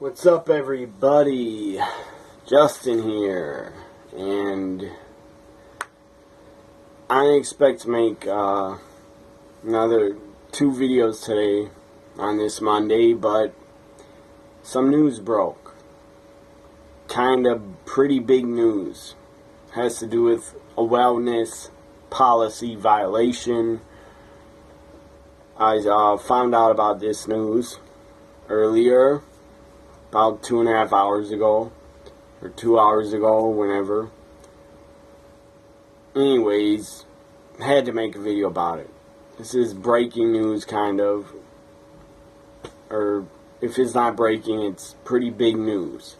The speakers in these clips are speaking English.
What's up, everybody? Justin here, and I expect to make another 2 videos today on this Monday, but some news broke. Kind of pretty big news. Has to do with a wellness policy violation. I found out about this news earlier, about 2.5 hours ago, or 2 hours ago, whenever. Anyways, had to make a video about it. This is breaking news, kind of. Or, if it's not breaking, it's pretty big news.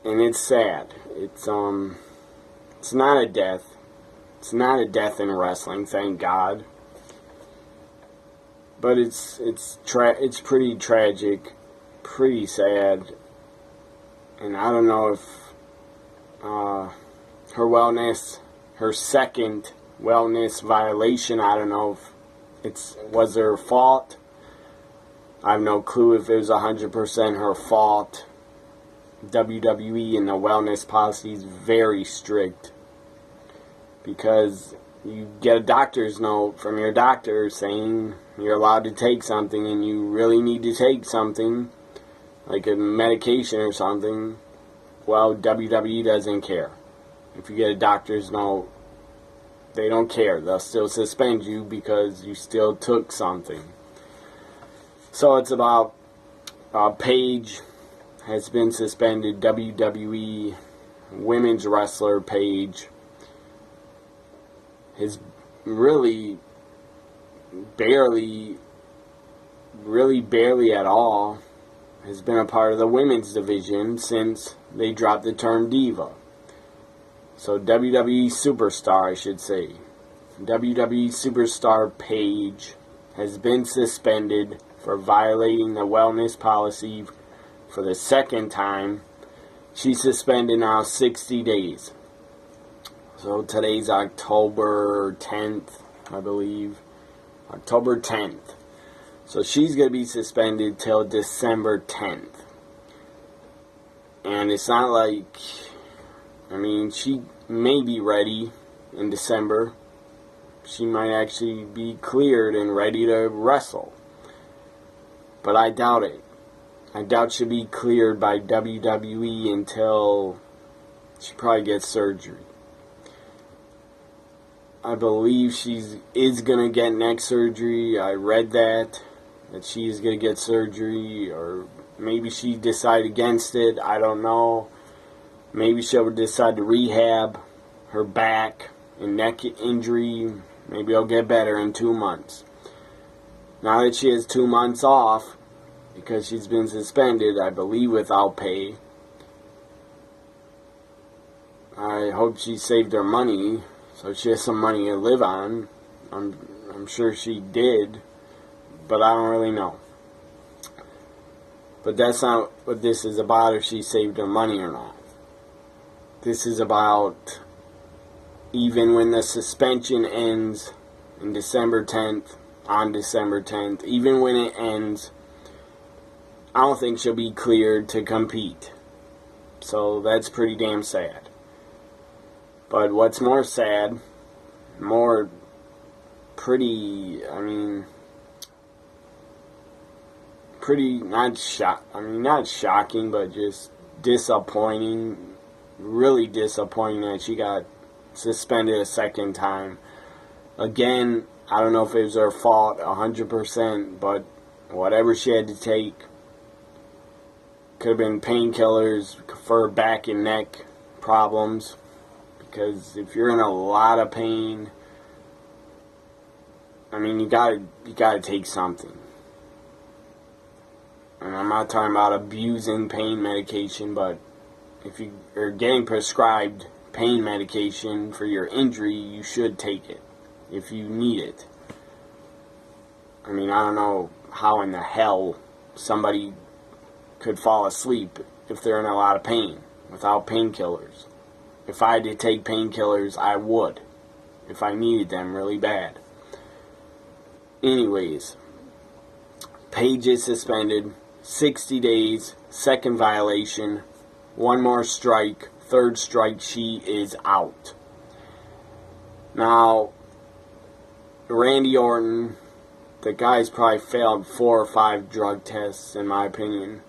And it's sad. It's not a death. It's not a death in wrestling, thank God. But it's pretty tragic, pretty sad, and I don't know if her second wellness violation, I don't know if was her fault. I have no clue if it was 100% her fault. WWE and the wellness policy is very strict, because you get a doctor's note from your doctor saying you're allowed to take something, and you really need to take something, like a medication or something. Well, WWE doesn't care. If you get a doctor's note, they don't care. They'll still suspend you because you still took something. So it's about Paige has been suspended. WWE women's wrestler Paige has really barely at all has been a part of the women's division since they dropped the term diva. So WWE superstar, I should say. WWE superstar Paige has been suspended for violating the wellness policy for the second time. She's suspended now 60 days. So today's October 10th, I believe. October 10th. So she's going to be suspended till December 10th. And it's not like, she may be ready in December. She might actually be cleared and ready to wrestle. But I doubt it. I doubt she'll be cleared by WWE until she probably gets surgery. I believe she is going to get neck surgery. I read that she is going to get surgery, or maybe she decided against it. I don't know. Maybe she'll decide to rehab her back and neck injury. Maybe it'll get better in 2 months. Now that she has 2 months off, because she's been suspended, I believe without pay, I hope she saved her money, so she has some money to live on. I'm sure she did, but I don't really know. But that's not what this is about, if she saved her money or not. This is about, even when the suspension ends on December 10th, even when it ends, I don't think she'll be cleared to compete. So that's pretty damn sad. But what's more sad, not shocking, but just disappointing, really disappointing that she got suspended a second time. Again, I don't know if it was her fault 100%, but whatever she had to take, could have been painkillers for back and neck problems. Because if you're in a lot of pain, you gotta take something. And I'm not talking about abusing pain medication, but if you are getting prescribed pain medication for your injury, you should take it if you need it. I don't know how in the hell somebody could fall asleep if they're in a lot of pain without painkillers. If I had to take painkillers, I would, if I needed them really bad. Anyways, Paige is suspended 60 days, second violation, one more strike, third strike, she is out. Now, Randy Orton, the guy's probably failed 4 or 5 drug tests, in my opinion.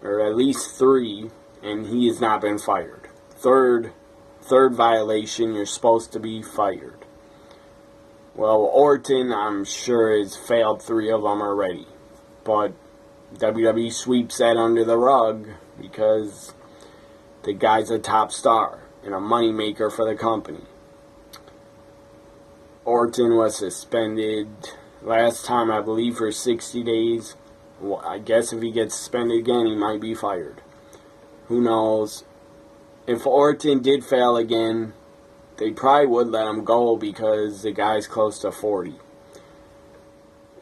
Or at least 3, and he has not been fired. Third violation, you're supposed to be fired. Well, Orton, I'm sure, has failed 3 of them already. But WWE sweeps that under the rug because the guy's a top star and a moneymaker for the company. Orton was suspended last time, I believe, for 60 days. Well, I guess if he gets suspended again, he might be fired. Who knows? If Orton did fail again, they probably would let him go because the guy's close to 40.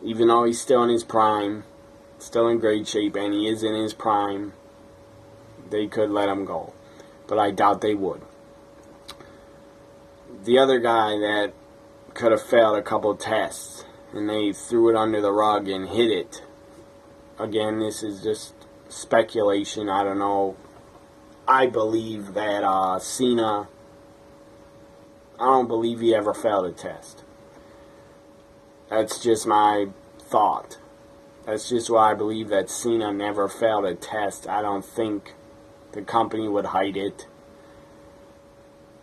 Even though he's still in his prime, still in great shape, and he is in his prime, they could let him go. But I doubt they would. The other guy that could have failed a couple tests, and they threw it under the rug and hid it. Again, this is just speculation. I don't know. I believe that Cena, I don't believe he ever failed a test. That's just my thought. That's just why I believe that Cena never failed a test. I don't think the company would hide it.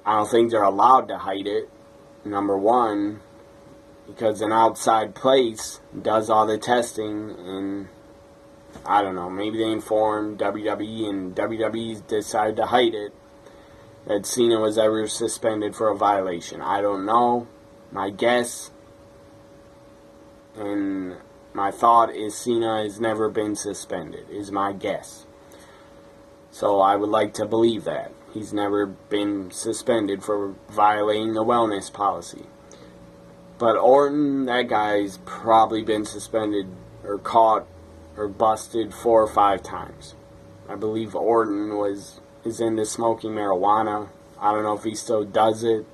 I don't think they're allowed to hide it. Number one, because an outside place does all the testing, and I don't know, maybe they informed WWE and WWE decided to hide it, that Cena was ever suspended for a violation. I don't know. My guess and my thought is Cena has never been suspended, is my guess. So I would like to believe that. He's never been suspended for violating the wellness policy. But Orton, that guy's probably been suspended or caught or busted 4 or 5 times. I believe Orton is into smoking marijuana. I don't know if he still does it.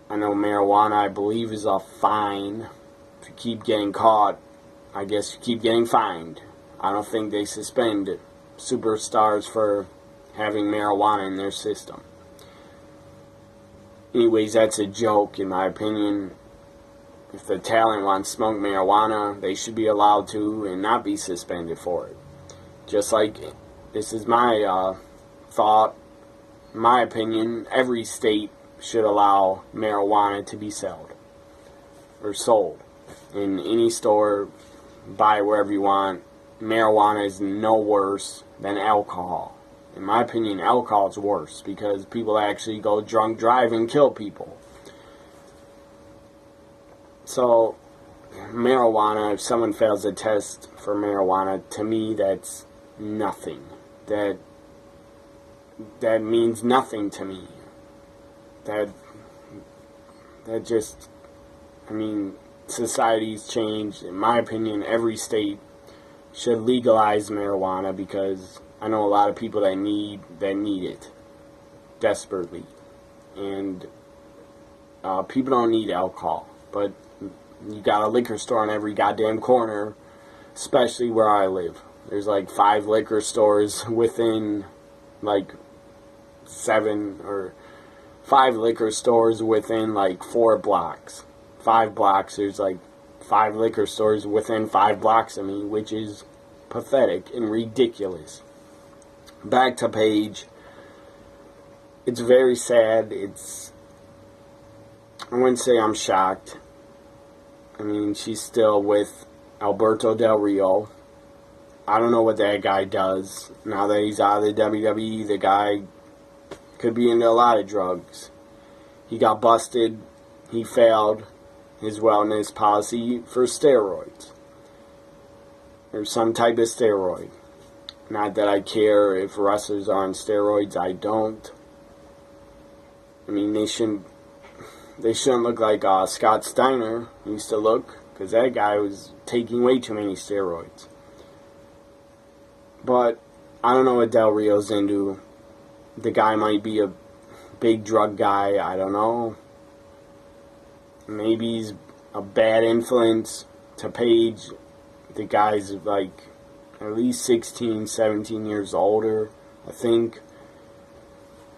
I know marijuana, I believe, is a fine. If you keep getting caught, I guess you keep getting fined. I don't think they suspend superstars for having marijuana in their system. Anyways, that's a joke in my opinion. If the talent wants to smoke marijuana, they should be allowed to and not be suspended for it. Just like, this is my thought, my opinion, every state should allow marijuana to be sold or sold in any store. Buy wherever you want. Marijuana is no worse than alcohol. In my opinion, alcohol is worse because people actually go drunk drive and kill people. So, marijuana, if someone fails a test for marijuana, to me that's nothing. That means nothing to me. That just, I mean, society's changed. In my opinion, every state should legalize marijuana because I know a lot of people that need it desperately, and people don't need alcohol, but you got a liquor store on every goddamn corner, especially where I live. There's like 5 liquor stores within like 7 or 5 liquor stores within like 4 blocks. 5 blocks, there's like 5 liquor stores within 5 blocks of me, which is pathetic and ridiculous. Back to Paige. It's very sad. I wouldn't say I'm shocked. I mean, she's still with Alberto Del Rio. I don't know what that guy does. Now that he's out of the WWE, the guy could be into a lot of drugs. He got busted. He failed his wellness policy for steroids. Or some type of steroid. Not that I care if wrestlers are on steroids. I don't. I mean, they shouldn't look like Scott Steiner used to look, because that guy was taking way too many steroids. But I don't know what Del Rio's into. The guy might be a big drug guy. I don't know. Maybe he's a bad influence to Paige The guy's like at least 16, 17 years older, I think.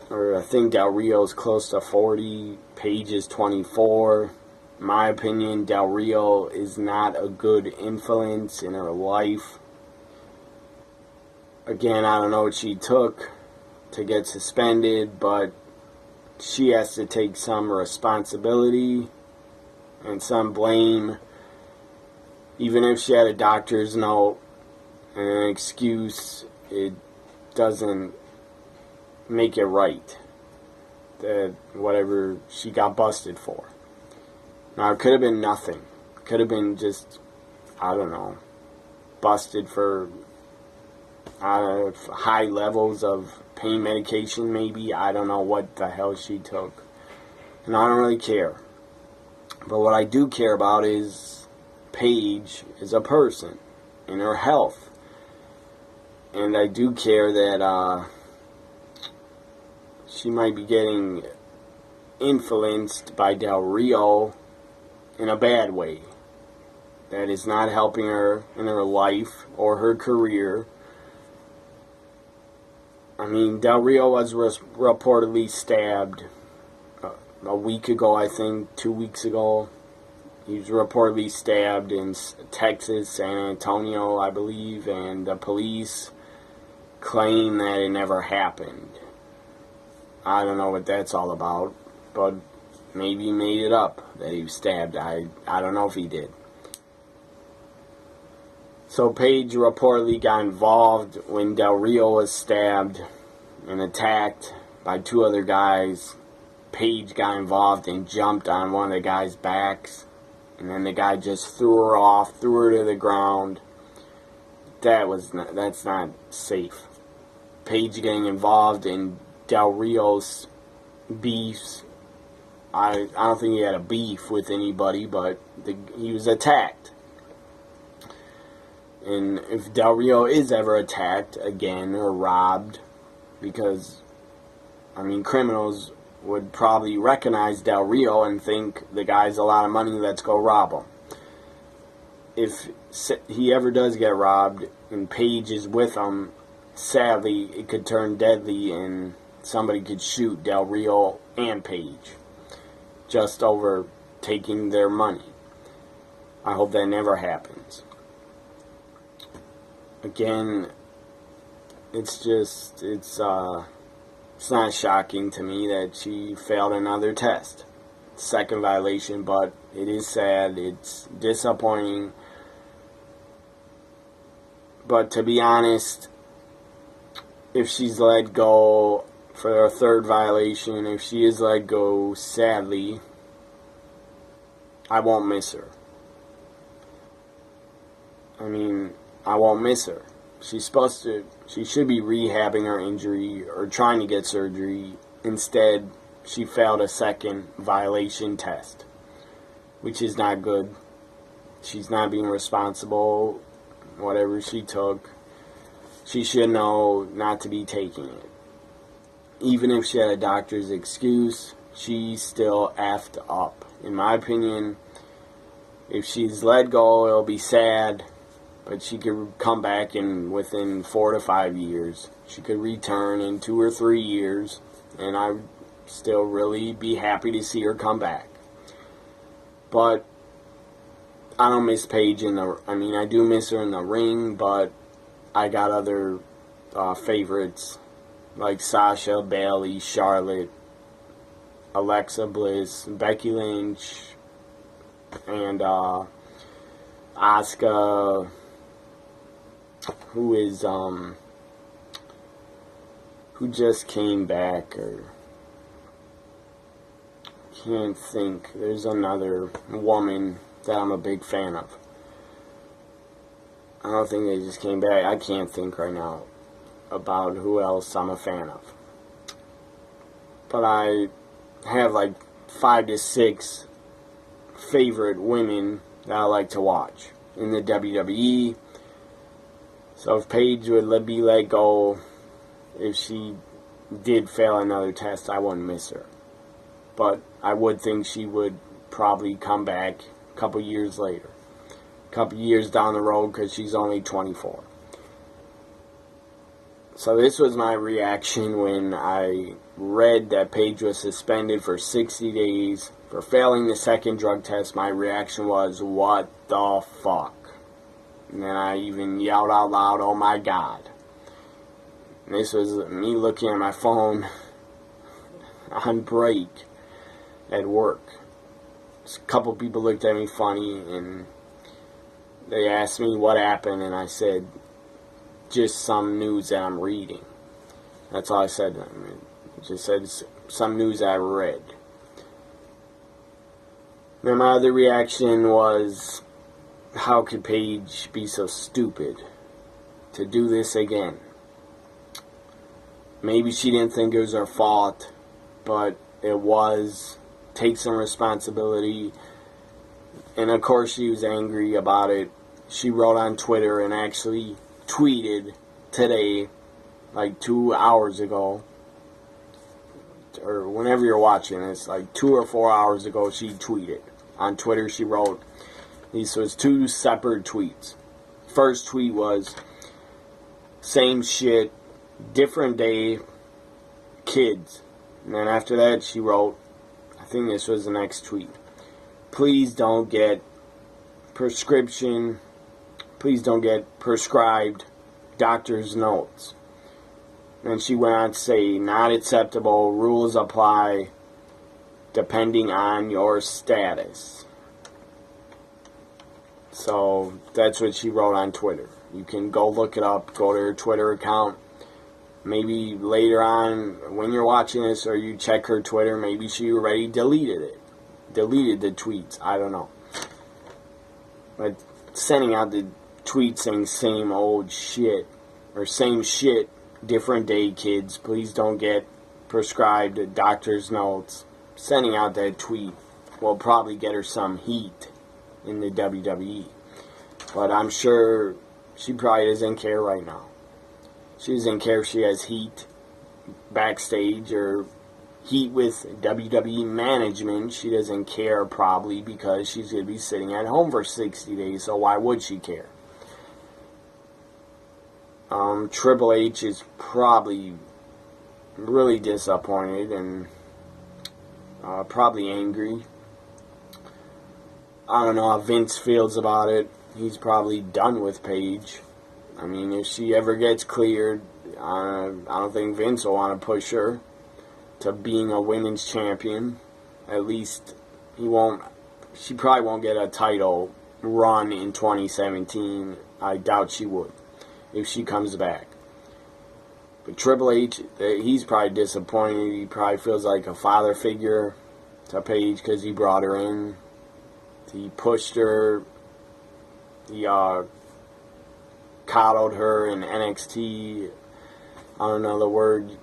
Or I think Del Rio's close to 40. Paige is 24. In my opinion, Del Rio is not a good influence in her life. Again, I don't know what she took to get suspended, but she has to take some responsibility and some blame. Even if she had a doctor's note and an excuse, it doesn't make it right. That whatever she got busted for. Now, it could have been nothing. Could have been just, I don't know, busted for high levels of pain medication, maybe. I don't know what the hell she took. And I don't really care. But what I do care about is Paige as a person and her health. And I do care that she might be getting influenced by Del Rio in a bad way. That is not helping her in her life or her career. I mean, Del Rio was reportedly stabbed a week ago, I think, 2 weeks ago. He was reportedly stabbed in Texas, San Antonio, I believe, and the police claim that it never happened. I don't know what that's all about, but maybe he made it up that he was stabbed. I don't know if he did. So Paige reportedly got involved when Del Rio was stabbed and attacked by two other guys. Paige got involved and jumped on one of the guys' backs, and then the guy just threw her off, threw her to the ground. That's not safe. Paige getting involved in Del Rio's beefs. I don't think he had a beef with anybody, but he was attacked. And if Del Rio is ever attacked again or robbed, because, I mean, criminals would probably recognize Del Rio and think the guy's a lot of money, let's go rob him. If he ever does get robbed and Paige is with him, sadly, it could turn deadly and somebody could shoot Del Rio and Paige just over taking their money. I hope that never happens. Again, it's not shocking to me that she failed another test. Second violation, but it is sad. It's disappointing. But to be honest, if she's let go for her third violation, if she is let go, sadly, I won't miss her. I mean, I won't miss her. She should be rehabbing her injury or trying to get surgery. Instead, she failed a second violation test, which is not good. She's not being responsible. Whatever she took, she should know not to be taking it. Even if she had a doctor's excuse, she's still effed up. In my opinion, if she's let go, it'll be sad. But she could come back within 4 to 5 years. She could return in 2 or 3 years, and I'd still really be happy to see her come back. But I don't miss Paige I do miss her in the ring, but I got other favorites like Sasha, Bayley, Charlotte, Alexa Bliss, Becky Lynch, and Asuka, who just came back, or can't think. There's another woman that I'm a big fan of. I don't think they just came back. I can't think right now about who else I'm a fan of. But I have like 5 to 6 favorite women that I like to watch in the WWE. So if Paige would be let go, if she did fail another test, I wouldn't miss her. But I would think she would probably come back a couple years later. couple years down the road because she's only 24. So this was my reaction when I read that Paige was suspended for 60 days for failing the second drug test. My reaction was, what the fuck? And then I even yelled out loud, oh my God. And this was me looking at my phone on break at work. A couple people looked at me funny and they asked me what happened, and I said, just some news that I'm reading. That's all I said to them. I just said some news I read. Then my other reaction was, how could Paige be so stupid to do this again? Maybe she didn't think it was her fault, but it was. Take some responsibility. And of course she was angry about it. She wrote on Twitter and actually tweeted today, like 2 hours ago, or whenever you're watching this, like 2 or 4 hours ago, she tweeted. On Twitter, she wrote, these was 2 separate tweets. First tweet was, same shit, different day, kids. And then after that, she wrote, I think this was the next tweet, please don't get prescribed doctor's notes. And she went on to say, not acceptable, rules apply depending on your status. So that's what she wrote on Twitter. You can go look it up, go to her Twitter account. Maybe later on when you're watching this or you check her Twitter, maybe she already deleted it. Deleted the tweets, I don't know. But sending out the tweet saying same old shit, or same shit, different day, kids, please don't get prescribed doctor's notes. Sending out that tweet will probably get her some heat in the WWE. But I'm sure she probably doesn't care right now. She doesn't care if she has heat backstage or heat with WWE management. She doesn't care probably because she's going to be sitting at home for 60 days, so why would she care? Triple H is probably really disappointed and probably angry. I don't know how Vince feels about it. He's probably done with Paige. I mean, if she ever gets cleared, I don't think Vince will want to push her to being a women's champion. At least she probably won't get a title run in 2017. I doubt she would if she comes back. But Triple H, he's probably disappointed. He probably feels like a father figure to Paige because he brought her in. He pushed her. He coddled her in NXT. I don't know the word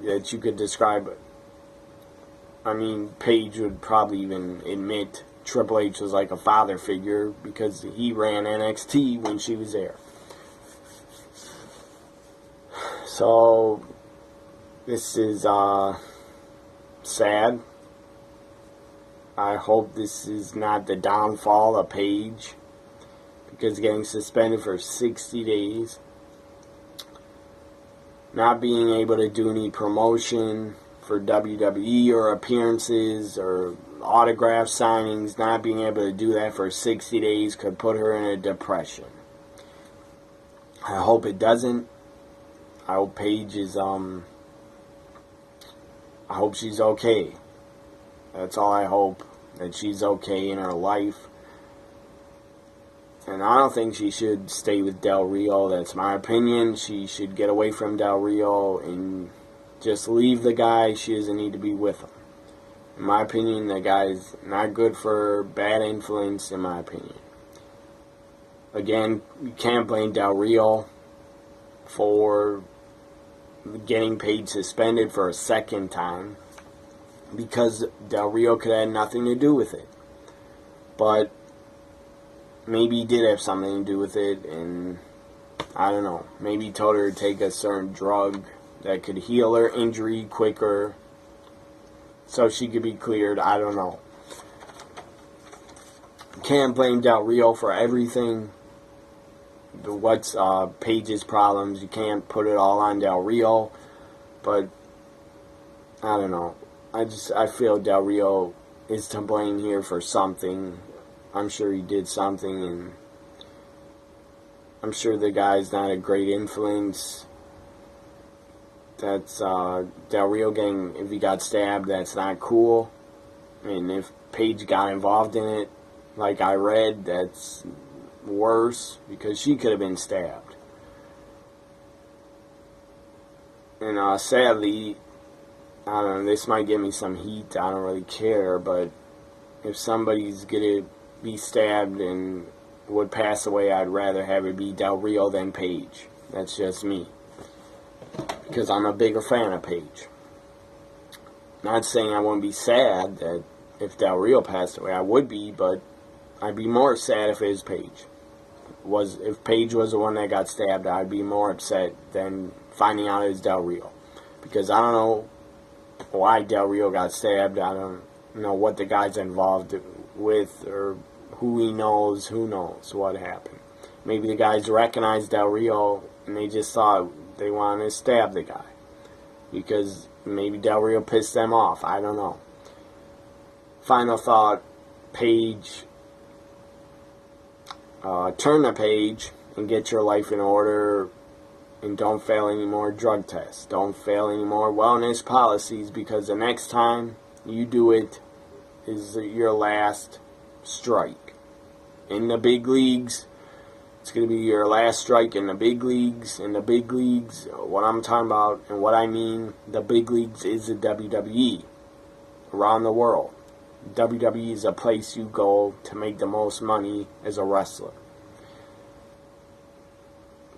that you could describe it. I mean, Paige would probably even admit Triple H was like a father figure because he ran NXT when she was there. So, this is sad. I hope this is not the downfall of Paige, because getting suspended for 60 days, not being able to do any promotion for WWE or appearances or autograph signings, not being able to do that for 60 days could put her in a depression. I hope it doesn't. I hope Paige is, I hope she's okay. That's all I hope, that she's okay in her life. And I don't think she should stay with Del Rio. That's my opinion. She should get away from Del Rio and just leave the guy. She doesn't need to be with him. In my opinion, the guy's not good for her, bad influence, in my opinion. Again, you can't blame Del Rio for getting Paige suspended for a second time, because Del Rio could have had nothing to do with it. But maybe he did have something to do with it, and I don't know. Maybe he told her to take a certain drug that could heal her injury quicker so she could be cleared. I don't know. You can't blame Del Rio for everything. What's Paige's problems? You can't put it all on Del Rio. But I don't know. I feel Del Rio is to blame here for something. I'm sure he did something, and I'm sure the guy's not a great influence. That's Del Rio getting, if he got stabbed, that's not cool. And if Paige got involved in it, like I read, that's worse, because she could have been stabbed. And sadly, I don't know, this might give me some heat, I don't really care, but if somebody's gonna be stabbed and would pass away, I'd rather have it be Del Rio than Paige. That's just me, because I'm a bigger fan of Paige. Not saying I wouldn't be sad that if Del Rio passed away, I would be, but I'd be more sad if it was Paige. If Paige was the one that got stabbed, I'd be more upset than finding out it was Del Rio, because I don't know why Del Rio got stabbed. I don't know what the guy's involved with, or who he knows. Who knows what happened? Maybe the guys recognized Del Rio and they just thought they wanted to stab the guy, because maybe Del Rio pissed them off. I don't know. Final thought: Paige, turn the page and get your life in order, and don't fail any more drug tests. Don't fail any more wellness policies, because the next time you do it is your last strike. In the big leagues, it's going to be your last strike in the big leagues. In the big leagues, what I'm talking about and what I mean, the big leagues is the WWE around the world. WWE is a place you go to make the most money as a wrestler.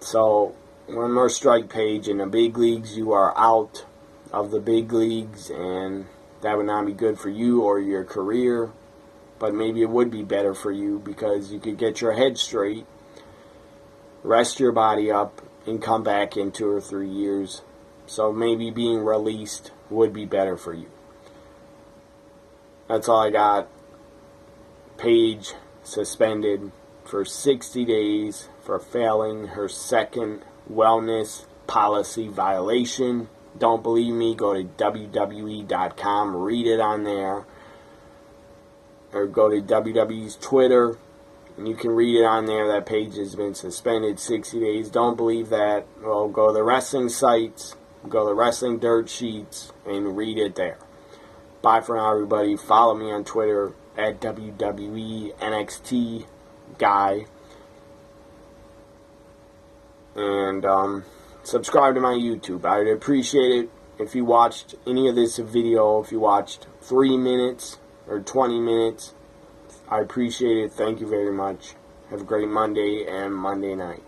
So, one more strike, Paige. In the big leagues, you are out of the big leagues, and that would not be good for you or your career. But maybe it would be better for you, because you could get your head straight, rest your body up, and come back in 2 or 3 years. So maybe being released would be better for you. That's all I got. Paige suspended for 60 days for failing her second wellness policy violation. Don't believe me? Go to WWE.com, read it on there. Or go to WWE's Twitter, and you can read it on there that Paige has been suspended 60 days. Don't believe that? Well, go to the wrestling sites, go to the wrestling dirt sheets, and read it there. Bye for now, everybody. Follow me on Twitter at WWE NXT Guy. And subscribe to my YouTube. I'd appreciate it if you watched any of this video. If you watched 3 minutes or 20 minutes, I appreciate it. Thank you very much. Have a great Monday and Monday night.